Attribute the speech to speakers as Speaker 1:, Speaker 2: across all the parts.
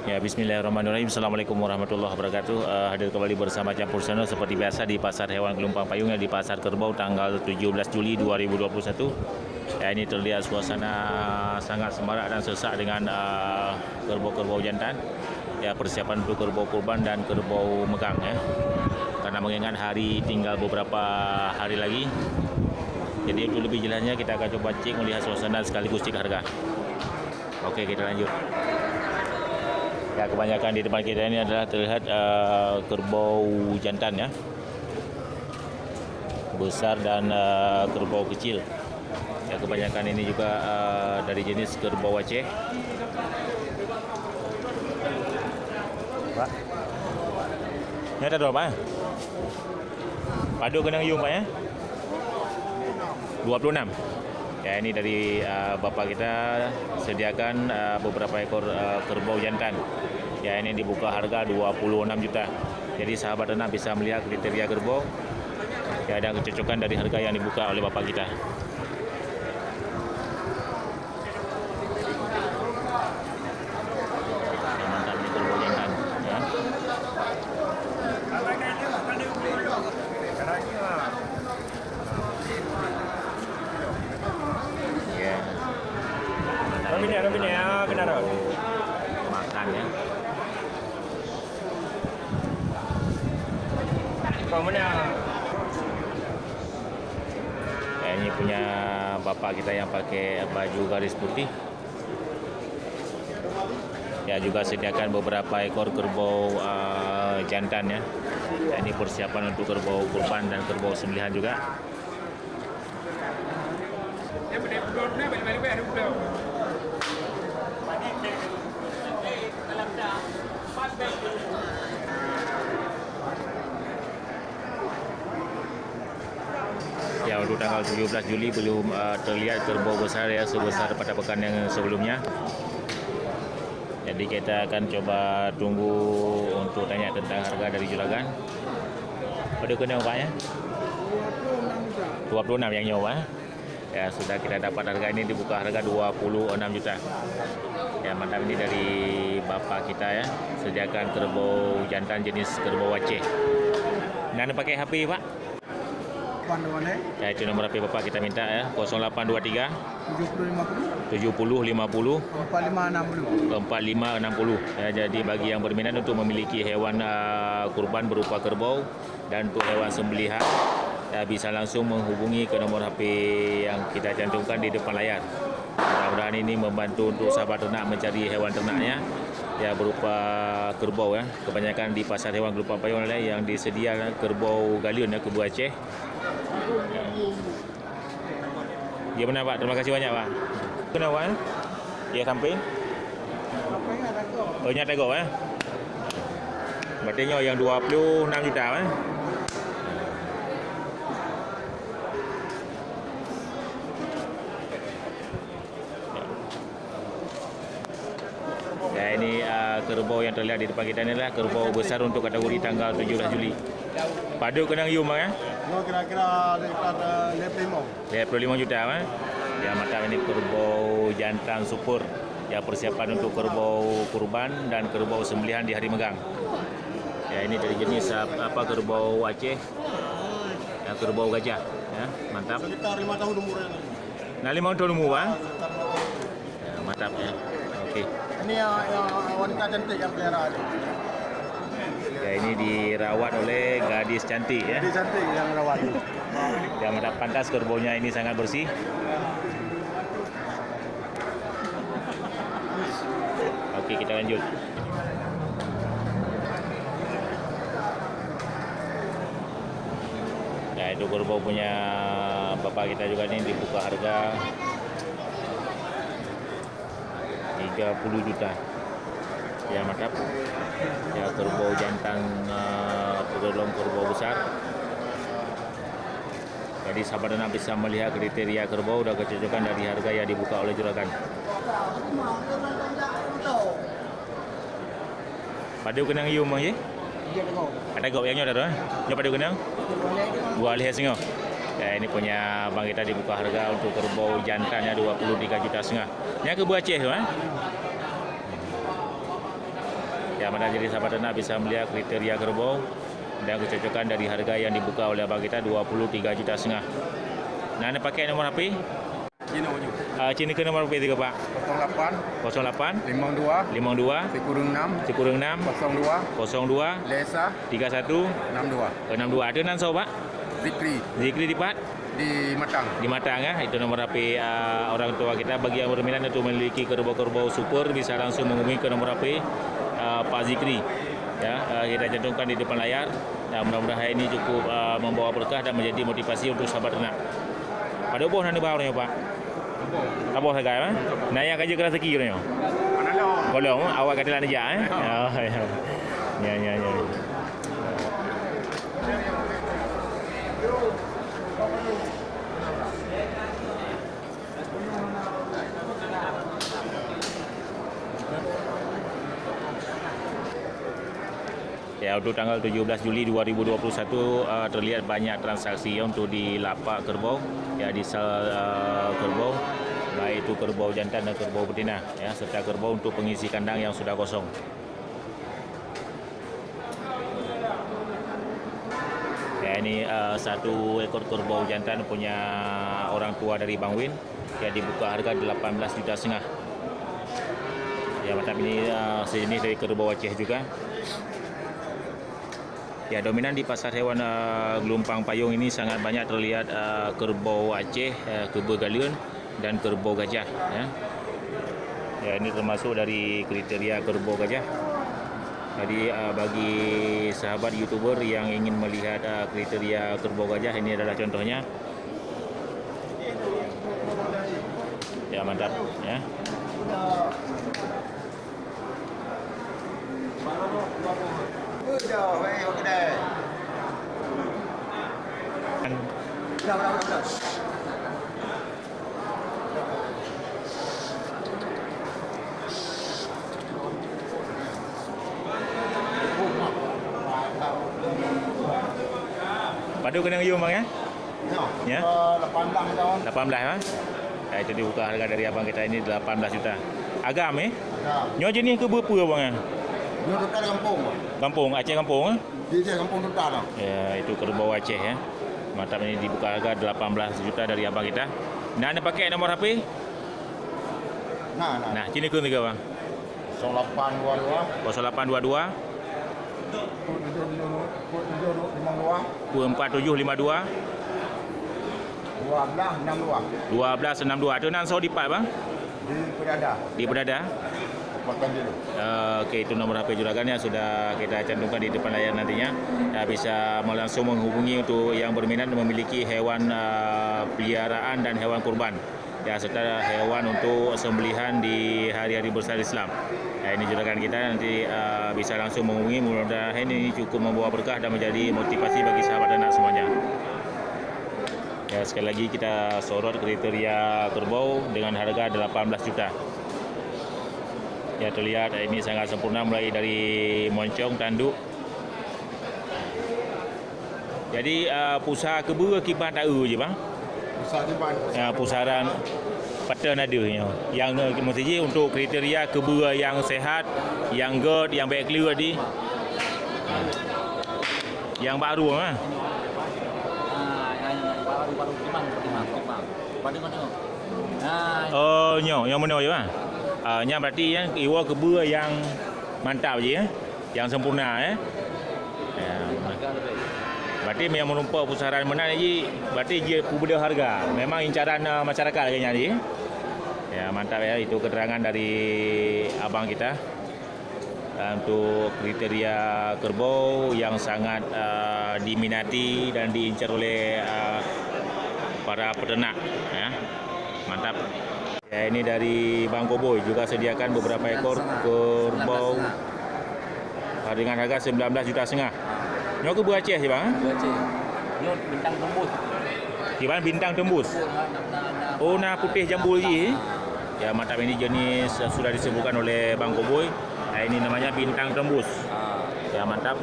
Speaker 1: Ya, bismillahirrahmanirrahim. Assalamualaikum warahmatullahi wabarakatuh. Hadir kembali bersama Campur Channel seperti biasa di Pasar Hewan Gelompang Payung di Pasar Kerbau tanggal 17 Juli 2021. Ya, ini terlihat suasana sangat semarak dan sesak dengan kerbau-kerbau jantan. Ya, persiapan untuk kerbau kurban dan kerbau megang ya. Karena mengingat hari tinggal beberapa hari lagi. Jadi untuk lebih jelasnya kita akan coba cek melihat suasana sekaligus cek harga. Oke, kita lanjut. Ya, kebanyakan di depan kita ini adalah terlihat kerbau jantan ya, besar dan kerbau kecil. Ya, kebanyakan ini juga dari jenis kerbau Aceh. Pak, ini ada berapa? Padu kenang yung Pak ya? 26. Ya, ini dari bapak kita sediakan beberapa ekor kerbau jantan. Ya, ini dibuka harga 26 juta. Jadi sahabat ternak bisa melihat kriteria kerbau. Ya, ada kecocokan dari harga yang dibuka oleh bapak kita. Ya, mantap ini kerbau jantan. Ya.
Speaker 2: Benar.
Speaker 1: Makan ya. Ya, ini punya bapak kita yang pakai baju garis putih. Ya, juga sediakan beberapa ekor kerbau jantan ya. Ya, ini persiapan untuk kerbau kurban dan kerbau sembelihan juga. Ya, untuk tanggal 17 Juli belum terlihat kerbau besar ya sebesar pada pekan yang sebelumnya. Jadi kita akan coba tunggu untuk tanya tentang harga dari juragan. Pada kena Pak ya? 26 yang nyawa. Ya, sudah kita dapat harga ini dibuka harga 26 juta. Ya, mantap ini dari bapak kita ya. Sediakan kerbau jantan jenis kerbau Aceh. Nana pakai HP Pak? Ya, itu nomor HP bapak kita minta ya. 0823 70 50 4560. Ya, jadi bagi yang berminat untuk memiliki hewan kurban berupa kerbau dan untuk hewan sembelihan, ya, bisa langsung menghubungi ke nomor HP yang kita cantumkan di depan layar. Mudah-mudahan ini membantu untuk sahabat ternak mencari hewan ternaknya ya berupa kerbau ya. Kebanyakan di Pasar Hewan Gelompang Payung yang disediakan kerbau galion ya, kerbau Aceh. Ya, benar Pak, terima kasih banyak Pak. Kenapa? Ya, sampai. Oh, nyata go ya. Berarti yang 26 juta ya. Ya, ini kerbau yang terlihat di depan kita ini adalah kerbau besar untuk kategori tanggal 17 Juli. Padu kenang yum ya?
Speaker 2: Kira-kira sekitar
Speaker 1: 25 juta ya. Ya, mantap ini kerbau jantan super. Ya, persiapan untuk kerbau kurban dan kerbau sembelihan di hari megang. Ya, ini dari jenis apa kerbau Aceh. Ya, kerbau gajah ya, mantap.
Speaker 2: sekitar 5 tahun umurnya.
Speaker 1: Nah, 5 tahun umur Pak. Ya, mantap ya. Oke.
Speaker 2: Ini yang wanita cantik yang peliharaan.
Speaker 1: Ya, ini dirawat oleh gadis cantik ya.
Speaker 2: Jadi cantik yang rawat.
Speaker 1: Yang mantap, pantas kerbaunya ini sangat bersih. Oke, kita lanjut. Ya, itu kerbau punya bapak kita juga ini dibuka harga 30 juta. Ya, mantap. Ya, kerbau jantan tergolong kerbau besar. Jadi sahabat ternak bisa melihat kriteria kerbau dan kecocokan dari harga yang dibuka oleh juragan. Padu kenang yum ya? Ada gok yang nyoda tu? Nyoba padu kenang? 2,5. Ya, ini punya abang kita dibuka harga untuk kerbau jantannya 23,5 juta. Ini kerbau Aceh tu Ya, mana jadi sahabat ternak bisa melihat kriteria kerbau dan kecocokan dari harga yang dibuka oleh abang kita 23,5 juta. Nah, anda pakai nomor HP?
Speaker 2: Cina Uju.
Speaker 1: Cina ke nomor HP juga Pak?
Speaker 2: 08
Speaker 1: 08
Speaker 2: 52
Speaker 1: 52
Speaker 2: Kurung 6
Speaker 1: 02
Speaker 2: 02
Speaker 1: Lesa
Speaker 2: Lesa
Speaker 1: 31
Speaker 2: 62
Speaker 1: 62. Ada Nansau Pak?
Speaker 2: Zikri
Speaker 1: Zikri di Pat?
Speaker 2: di Matang.
Speaker 1: Di Matang ya. Itu nomor HP orang tua kita. Bagi yang berminat untuk memiliki kerbau-kerbau super bisa langsung menghubungi ke nomor HP Pak Zikri. Ya, kita cantumkan di depan layar. Dan mudah-mudahan ini cukup membawa berkah dan menjadi motivasi untuk sahabat ternak. Pada boh nanti baru ya Pak. Apa harga? Nah, yang kerja keras segi ni.
Speaker 2: Mana dah?
Speaker 1: Kalau awak kata lah aja Oh, ya. Ya. Ya, untuk tanggal 17 Juli 2021 terlihat banyak transaksi untuk di lapak kerbau, ya di sel kerbau, baik itu kerbau jantan dan kerbau betina, ya serta kerbau untuk pengisi kandang yang sudah kosong. Ya, ini satu ekor kerbau jantan punya orang tua dari Bang Win, ya dibuka harga 18,5 juta. Ya, mantap, ini sejenis dari kerbau Aceh juga. Ya, dominan di pasar hewan Gelumpang Payung ini sangat banyak terlihat kerbau Aceh, kerbau galion dan kerbau gajah. Ya, ini termasuk dari kriteria kerbau gajah. Jadi bagi sahabat YouTuber yang ingin melihat kriteria kerbau gajah, ini adalah contohnya. Ya, mantap. Ya. Padu kena ngayum bang ya? Ya.
Speaker 2: 18 tahun.
Speaker 1: 18 ha? Ya, itu dibuka harga dari abang kita ini 18 juta. Agam Nyo jenis ke berapa bang ya?
Speaker 2: Ini total kampung.
Speaker 1: Kampung Aceh kampung
Speaker 2: Di kampung total.
Speaker 1: Ya, itu kerbau Aceh ya. Mantap, ini dibuka harga 18 juta dari abang kita. Nah, anda pakai nomor HP? Nah, sini ke tiga bang.
Speaker 2: 0822
Speaker 1: 0822 4752 1262. Itu Nansau di Pat bang? Di Pedada. Okey, itu nomor HP juragannya sudah kita cantumkan di depan layar nantinya. Bisa langsung menghubungi untuk yang berminat memiliki hewan peliharaan dan hewan kurban. Ya, serta hewan untuk sembelihan di hari-hari besar Islam. Ya, ini juragan kita, nanti bisa langsung menghubungi. Mudah-mudahan ini cukup membawa berkah dan menjadi motivasi bagi sahabat ternak semuanya. Ya, sekali lagi kita sorot kriteria kerbau dengan harga 18 juta. Ya, terlihat ini sangat sempurna mulai dari moncong, tanduk. Jadi pusar kebun kibar tak je bang?
Speaker 2: Pusat di Ban.
Speaker 1: Ya, pusaran pattern ada yang mesti untuk kriteria kebun yang sehat, yang good, yang baik clear tadi. Yang baru ah. Oh, yang mana je bang? Nya berarti yang iwa kebun yang mantap je yang sempurna ya. Berarti yang menumpak pusaran menang ni berarti dia berbeda harga. Memang incaran masyarakat kayaknya ni. Ya, mantap ya, itu keterangan dari abang kita untuk kriteria kerbau yang sangat diminati dan diincar oleh para peternak ya. Mantap. Ya, ini dari Bang Koboy juga sediakan beberapa ekor kerbau dengan harga 19,5 juta. Nyo ke Aceh je bang?
Speaker 3: Aceh. Nyo bintang tembus.
Speaker 1: Di mana bintang tembus? Oh, nah putih jambul je. Ya, mantap, ini jenis sudah disebutkan oleh Bang Koboy. Nah, ini namanya bintang tembus. Ya, mantap.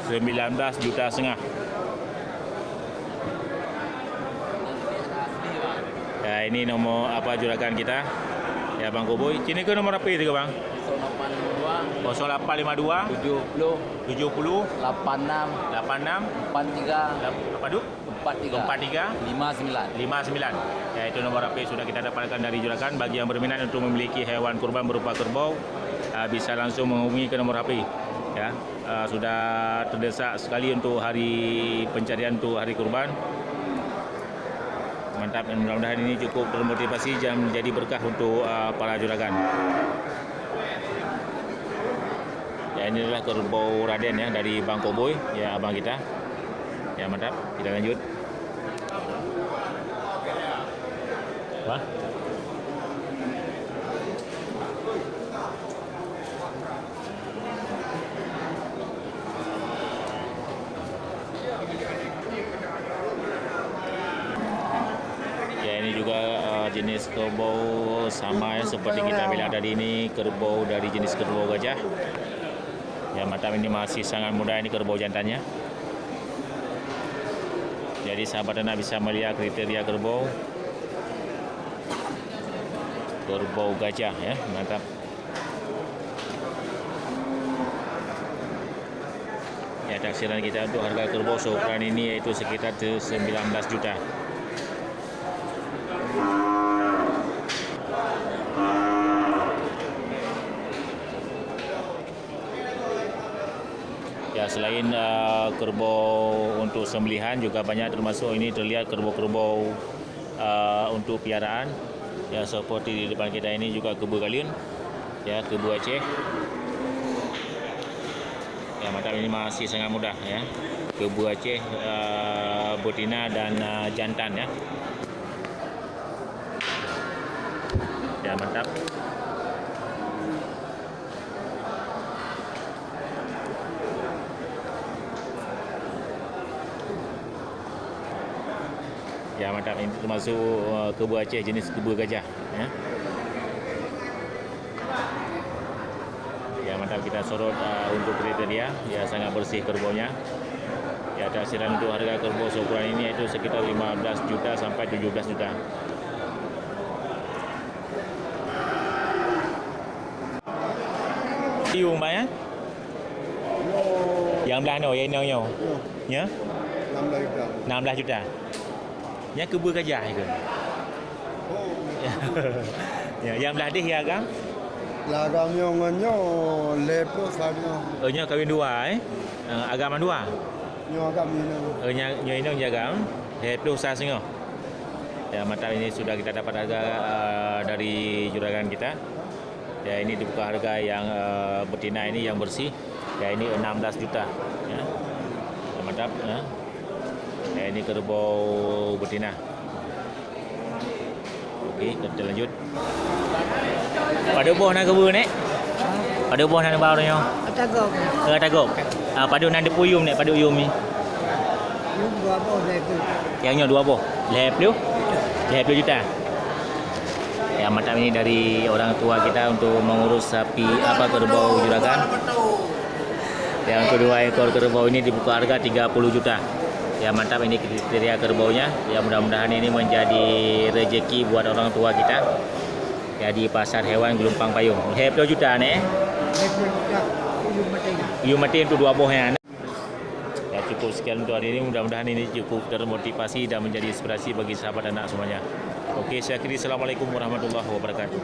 Speaker 1: 19,5 juta. Ya, ini nomor apa juragan kita. Ya Bang Koboi. Sini ke nomor apa itu Bang?
Speaker 3: 082
Speaker 1: 0852
Speaker 3: 70
Speaker 1: 70
Speaker 3: 86
Speaker 1: 86
Speaker 3: 43
Speaker 1: apa tu?
Speaker 3: 43
Speaker 1: 43
Speaker 3: 59.
Speaker 1: 59. Ya, itu nomor HP sudah kita dapatkan dari juragan. Bagi yang berminat untuk memiliki hewan kurban berupa kerbau, bisa langsung menghubungi ke nomor HP. Ya, sudah terdesak sekali untuk hari pencarian untuk hari kurban. Mantap, dan mudah-mudahan ini cukup termotivasi dan menjadi berkah untuk para juragan. Ya, ini adalah kerbau Raden ya dari Bang Koboi, ya abang kita. Ya mantap, kita lanjut. Wah. Ya ini juga jenis kerbau sama ya seperti kita bilang tadi, ini kerbau dari jenis kerbau gajah. Ya mantap, ini masih sangat muda, ini kerbau jantannya. Jadi sahabat ternak bisa melihat kriteria kerbau gajah ya, mantap. Ya, taksiran kita untuk harga kerbau seukuran ini yaitu sekitar 19 juta. Ya, selain kerbau untuk sembelihan juga banyak, termasuk ini terlihat kerbau-kerbau untuk piaraan. Ya, seperti di depan kita ini juga kebu Galiun, ya kebu Aceh. Ya mantap, ini masih sangat mudah ya. Kebu Aceh betina dan jantan ya. Ya mantap. Ya mantap, ini termasuk kebu Aceh jenis kebu gajah ya. Ya mantap, kita sorot untuk kriteria, ya sangat bersih kerbaunya. Ya, taksiran untuk harga kerbau seukuran ini yaitu sekitar 15 juta sampai 17 juta. Yung ba ya? Yang belah no, yang nyo. Ya? 16 juta. Yang kebu gajah itu. Ya, yang belah dia ya kan?
Speaker 2: Lagamnya ngonyo lepo sabnya.
Speaker 1: Nya kawin dua agama dua.
Speaker 2: Nyo agak minang.
Speaker 1: Nya ini jaga. Itu sah singo. Ya mantap, ini sudah kita dapat harga dari juragan kita. Ya, ini dibuka harga yang betina ini yang bersih. Ya, ini 16 juta. Ya, ya mantap. Ya, ini kerbau betina. Okey, kita lanjut. Pada buah nak kebu ni? Pada buah nak bau ni?
Speaker 4: Tagok.
Speaker 1: Tagok. Pada nak puyum ni, pada uyum ni.
Speaker 4: Yung dua po na ito.
Speaker 1: Yang nyo 2 buah. Lehap tu? Lehap 2 juta. Ya mantap, ini dari orang tua kita untuk mengurus sapi kerbau juragan. Ya, untuk 2 ekor kerbau ini dibuka harga 30 juta. Ya mantap, ini kriteria kerbaunya. Ya mudah-mudahan ini menjadi rezeki buat orang tua kita. Ya, di pasar hewan Gelumpang Payung. Lehap 2 juta ni.
Speaker 4: Yung matay na.
Speaker 1: You mati untuk 2 buah ya. Ya, cukup sekian untuk hari ini. Mudah-mudahan ini cukup termotivasi dan menjadi inspirasi bagi sahabat anak semuanya. Okey, saya akhiri. Assalamualaikum warahmatullahi wabarakatuh.